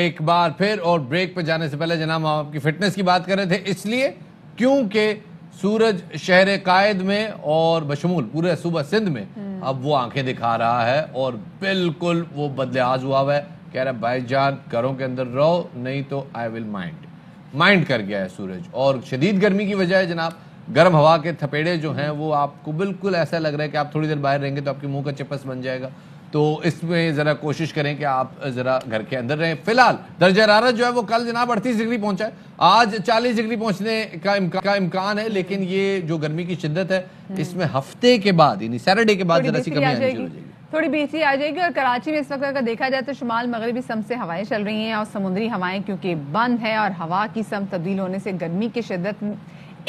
एक बार फिर। और ब्रेक पे जाने से पहले जनाब हम आपकी फिटनेस की बात कर रहे थे, इसलिए क्योंकि सूरज शहर कायद में और बशमूल पूरे सूबा सिंध में अब वो आंखें दिखा रहा है और बिल्कुल वो बदलियाज हुआ है। कह रहा है भाईजान घरों के अंदर रहो, नहीं तो आई विल माइंड कर गया है सूरज। और शदीद गर्मी की वजह है जनाब, गर्म हवा के थपेड़े जो हैं वो आपको बिल्कुल ऐसा लग रहा है कि आप थोड़ी देर बाहर रहेंगे तो आपके मुंह का चिपस बन जाएगा। तो इसमें ज़रा कोशिश करें कि आप ज़रा घर के अंदर रहें। फिलहाल दर्जा हरारत जो है वो कल जनाब 38 डिग्री पहुंचा है, आज 40 डिग्री पहुंचने का इम्कान है। लेकिन ये जो गर्मी की शिद्दत है इसमें हफ्ते के बाद यानी सैटरडे के बाद जरा सी कमी आनी शुरू हो जाएगी, थोड़ी बेहतरी आ जाएगी। और कराची में इस वक्त अगर देखा जाए तो शुमाल मगरबी सम से हवाएं चल रही हैं और समुद्री हवाएं क्योंकि बंद है और हवा की सम तब्दील होने से गर्मी की शिद्दत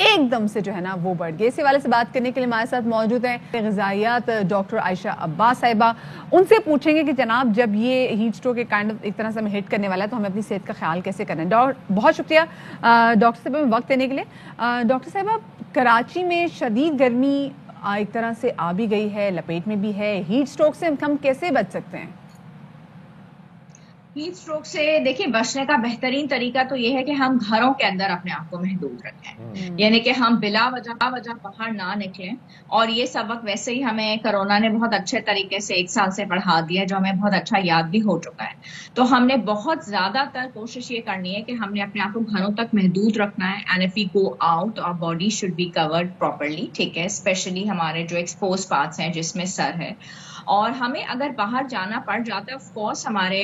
एकदम से जो है ना वो बढ़ गई। इसी वाले से बात करने के लिए हमारे साथ मौजूद हैं ग़िज़ाइयात डॉक्टर आयशा अब्बास साहिबा। उनसे पूछेंगे कि जनाब जब ये हीट स्ट्रोक एक तरह से हमें हिट करने वाला है तो हमें अपनी सेहत का ख्याल कैसे करना है। बहुत शुक्रिया डॉक्टर साहब हमें वक्त देने के लिए। डॉक्टर साहब कराची में शदीद गर्मी एक तरह से आ भी गई है, लपेट में भी है, हीट स्ट्रोक से हम कैसे बच सकते हैं? हीट स्ट्रोक से देखिए बचने का बेहतरीन तरीका तो ये है कि हम घरों के अंदर अपने आप को महदूद रखें, यानी कि हम बिला वजह बाहर ना निकलें। और ये सबक वैसे ही हमें कोरोना ने बहुत अच्छे तरीके से 1 साल से पढ़ा दिया, जो हमें बहुत अच्छा याद भी हो चुका है। तो हमने बहुत ज्यादातर कोशिश ये करनी है कि हमने अपने आप को घरों तक महदूद रखना है। And if we go out our body should be covered properly, ठीक है, स्पेशली हमारे जो एक्सपोज पार्ट्स हैं जिसमें सर है। और हमें अगर बाहर जाना पड़ जाता है, ऑफ कोर्स हमारे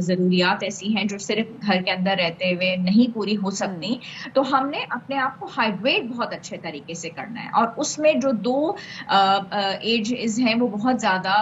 जरूरियात ऐसी हैं जो सिर्फ घर के अंदर रहते हुए नहीं पूरी हो सकती, तो हमने अपने आप को हाइड्रेट बहुत अच्छे तरीके से करना है। और उसमें जो 2 एजेस हैं वो बहुत ज्यादा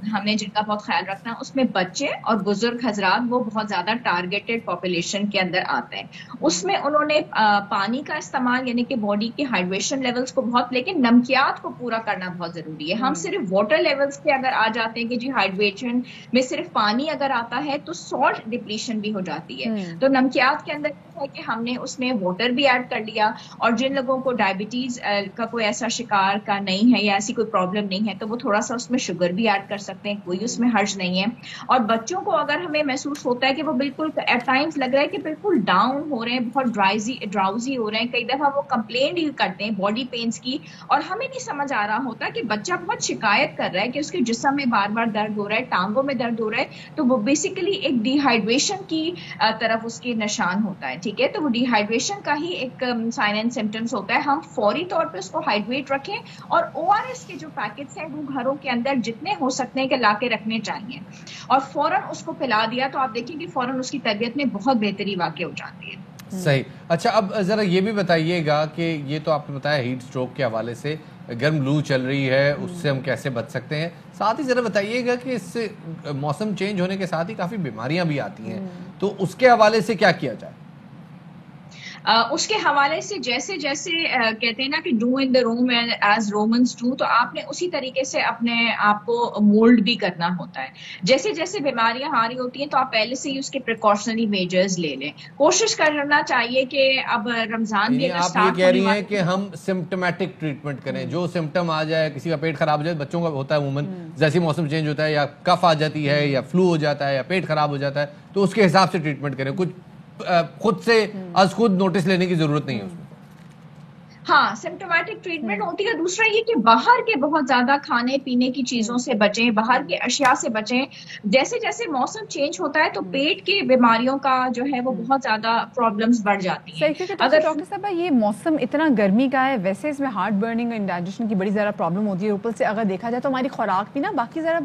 हमने जिनका बहुत ख्याल रखना है, उसमें बच्चे और बुजुर्ग हजरात वो बहुत ज्यादा टारगेटेड पॉपुलेशन के अंदर आते हैं। उसमें उन्होंने पानी का इस्तेमाल यानी कि बॉडी के हाइड्रेशन लेवल्स को बहुत, लेकिन नमकियात को पूरा करना बहुत जरूरी है। हम सिर्फ वाटर लेवल्स के अगर आ जाते हैं कि जी हाइड्रेशन में सिर्फ पानी अगर आता है तो सॉल्ट डिप्लीशन भी हो जाती है। तो नमकियात के अंदर है कि हमने उसमें वाटर भी ऐड कर लिया। और जिन लोगों को डायबिटीज का कोई ऐसा शिकार का नहीं है या ऐसी कोई प्रॉब्लम नहीं है तो वो थोड़ा सा उसमें शुगर भी ऐड कर सकते हैं, कोई उसमें हर्ज नहीं है। और बच्चों को अगर हमें महसूस होता है कि वो बिल्कुल एट टाइम्स लग रहा है कि बिल्कुल डाउन हो रहे हैं, बहुत ड्राउजी हो रहे हैं, कई दफा वो कंप्लेन भी करते हैं बॉडी पेन्स की, और हमें नहीं समझ आ रहा होता कि बच्चा बहुत शिकायत कर रहा है कि उसके जिस्म में बार बार दर्द हो रहा है, टांगों में दर्द हो रहा है, तो वो बेसिकली एक डिहाइड्रेशन की तरफ उसके निशान होता है। ठीक है, तो वो डिहाइड्रेशन का ही एक साइन एंड सिम्टम्स होता है। हम फौरी तौर पे उसको हाइड्रेट रखें और ORS के जो पैकेट्स हैं वो घरों के अंदर जितने हो सकते हैं कि ला के रखने चाहिए, और फौरन उसको पिला दिया तो आप देखिए कि फौरन उसकी तबीयत में बहुत बेहतरी वाकई हो जाती है। सही। अच्छा, अब जरा ये भी बताइएगा कि ये तो आपने बताया हीट स्ट्रोक के हवाले से, गर्म लू चल रही है, उससे हम कैसे बच सकते हैं। साथ ही जरा बताइएगा कि इससे मौसम चेंज होने के साथ ही काफी बीमारियां भी आती हैं, तो उसके हवाले से क्या किया जाए? उसके हवाले से जैसे जैसे कहते हैं ना कि do in the room as Romans do, तो आपने उसी तरीके से अपने आप को मोल्ड भी करना होता है। जैसे जैसे बीमारियां आ रही होती हैं तो आप पहले से ही उसके प्रिकॉशनरी मेजर्स ले लें। कोशिश करना चाहिए कि अब रमजान भी आप ये कह रही हैं कि हम सिम्टोमेटिक ट्रीटमेंट करें, जो सिम्टम आ जाए, किसी का पेट खराब हो जाए, बच्चों का होता है अमूमन, जैसे मौसम चेंज होता है या कफ आ जाती है या फ्लू हो जाता है या पेट खराब हो जाता है, तो उसके हिसाब से ट्रीटमेंट करें। कुछ खुद से आज खुद नोटिस लेने की जरूरत नहीं है उसमें। हाँ, सिम्टोमेटिक ट्रीटमेंट होती है। दूसरा ये कि बाहर के बहुत ज्यादा खाने पीने की चीजों से बचें, बाहर के अशिया से बचें। जैसे जैसे मौसम चेंज होता है तो पेट की बीमारियों का जो है वो बहुत ज्यादा प्रॉब्लम्स बढ़ जाती हैं। अगर डॉक्टर साहब ये मौसम इतना गर्मी का है, वैसे इसमें हार्ट बर्निंग और इंडाइजेशन की बड़ी ज़्यादा प्रॉब्लम होती है। ऊपर से अगर देखा जाए तो हमारी खुराक भी ना बाकी ज़रा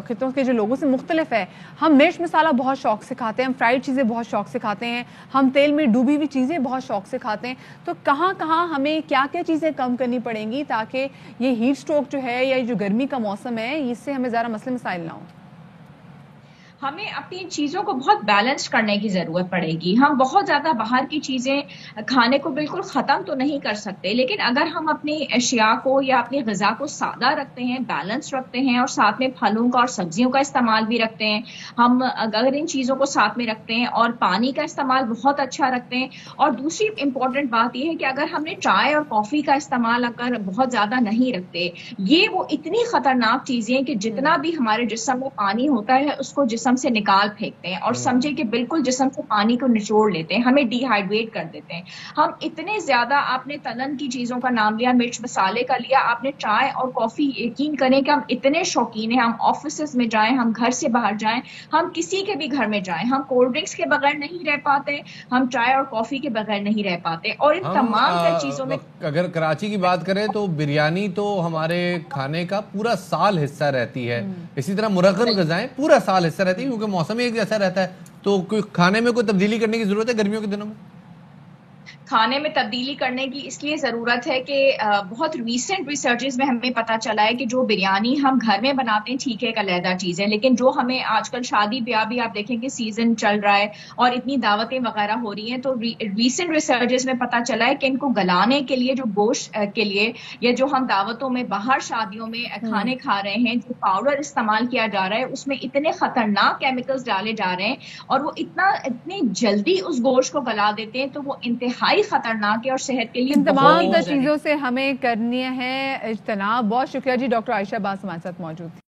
खितों के जो लोगों से मुख्तलिफ है। हम मिर्च मसाला बहुत शौक से खाते हैं, हम फ्राइड चीज़ें बहुत शौक से खाते हैं, हम तेल में डूबी हुई चीज़ें बहुत शौक से खाते हैं। तो कहाँ हमें क्या क्या चीज़ें कम करनी पड़ेंगी ताकि ये हीट स्ट्रोक जो है या जो गर्मी का मौसम है इससे हमें ज़्यादा मसले मसाइल ना हो? हमें अपनी चीजों को बहुत बैलेंस करने की जरूरत पड़ेगी। हम बहुत ज्यादा बाहर की चीजें खाने को बिल्कुल खत्म तो नहीं कर सकते, लेकिन अगर हम अपनी अशिया को या अपनी ग़िज़ा को सादा रखते हैं, बैलेंस रखते हैं और साथ में फलों का और सब्जियों का इस्तेमाल भी रखते हैं, हम अगर इन चीजों को साथ में रखते हैं और पानी का इस्तेमाल बहुत अच्छा रखते हैं। और दूसरी इंपॉर्टेंट बात यह है कि अगर हमने चाय और कॉफी का इस्तेमाल अगर बहुत ज्यादा नहीं रखते, ये वो इतनी खतरनाक चीजें हैं कि जितना भी हमारे जिस्म में पानी होता है उसको जिस्म जिस्म से निकाल फेंकते हैं और समझे कि बिल्कुल जिस्म से पानी को निचोड़ लेते हैं, हमें डिहाइड्रेट कर देते हैं। हम इतने ज्यादा, आपने तलन की चीजों का नाम लिया, मिर्च मसाले का लिया, आपने चाय और कॉफी, यकीन करें कि हम इतने शौकीन हैं, हम ऑफिस में जाएं, हम घर से बाहर जाएं, हम किसी के भी घर में जाएं, हम कोल्ड ड्रिंक्स के बगैर नहीं रह पाते, हम चाय और कॉफी के बगैर नहीं रह पाते। और इन तमाम चीजों में अगर कराची की बात करें तो बिरयानी तो हमारे खाने का पूरा साल हिस्सा रहती है, इसी तरह मुरक्कब ग़िज़ाएं पूरा साल हिस्सा रहती है, क्योंकि मौसम ही एक जैसा रहता है। तो कोई खाने में कोई तब्दीली करने की जरूरत है गर्मियों के दिनों में? खाने में तब्दीली करने की इसलिए ज़रूरत है कि बहुत रीसेंट रिसर्चेस में हमें पता चला है कि जो बिरयानी हम घर में बनाते हैं ठीक है, एक अलहदा चीज़ है, लेकिन जो हमें आजकल शादी ब्याह भी आप देखें कि सीजन चल रहा है और इतनी दावतें वगैरह हो रही हैं, तो रीसेंट रिसर्चेस में पता चला है कि इनको गलाने के लिए, जो गोश्त के लिए, या जो हम दावतों में बाहर शादियों में खाने खा रहे हैं, जो पाउडर इस्तेमाल किया जा रहा है, उसमें इतने खतरनाक केमिकल्स डाले जा रहे हैं और वो इतनी जल्दी उस गोश्त को गला देते हैं, तो वो इंतहाई खतरनाक है और सेहत के लिए इन तमाम चीजों से हमें करनी है इज्तनाब। बहुत शुक्रिया जी, डॉक्टर आयशा बास हमारे साथ मौजूद थी।